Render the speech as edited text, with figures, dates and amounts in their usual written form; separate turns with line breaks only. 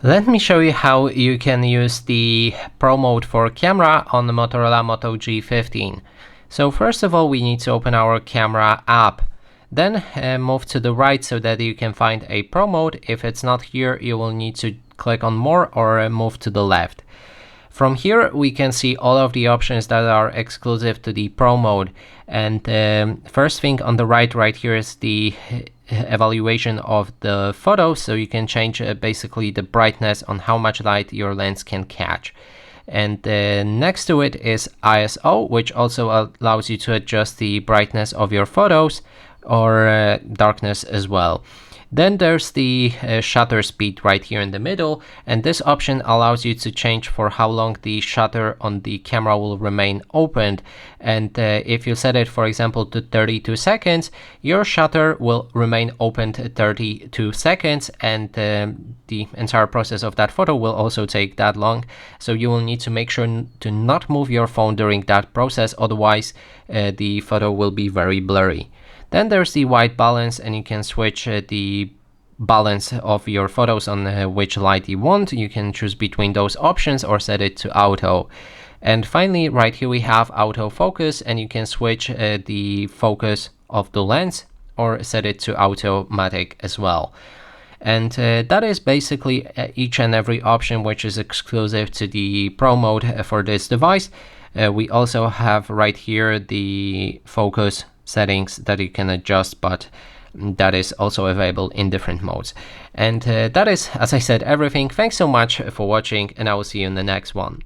Let me show you how you can use the Pro mode for camera on the Motorola Moto G15. So first of all, we need to open our camera app. Then move to the right so that you can find a Pro mode. If it's not here, you will need to click on more or move to the left. From here, we can see all of the options that are exclusive to the Pro mode. And first thing on the right here is the evaluation of the photo, so you can change basically the brightness on how much light your lens can catch. And next to it is ISO, which also allows you to adjust the brightness of your photos or darkness as well. Then there's the shutter speed right here in the middle, and this option allows you to change for how long the shutter on the camera will remain opened. And if you set it, for example, to 32 seconds, your shutter will remain opened 32 seconds, and the entire process of that photo will also take that long. So you will need to make sure to not move your phone during that process, otherwise the photo will be very blurry. Then there's the white balance, and you can switch the balance of your photos on which light you want. You can choose between those options or set it to auto. And finally, right here we have auto focus, and you can switch the focus of the lens or set it to automatic as well. And that is basically each and every option which is exclusive to the Pro mode for this device. We also have right here the focus settings that you can adjust, but that is also available in different modes. And that is, as I said, everything. Thanks so much for watching, and I will see you in the next one.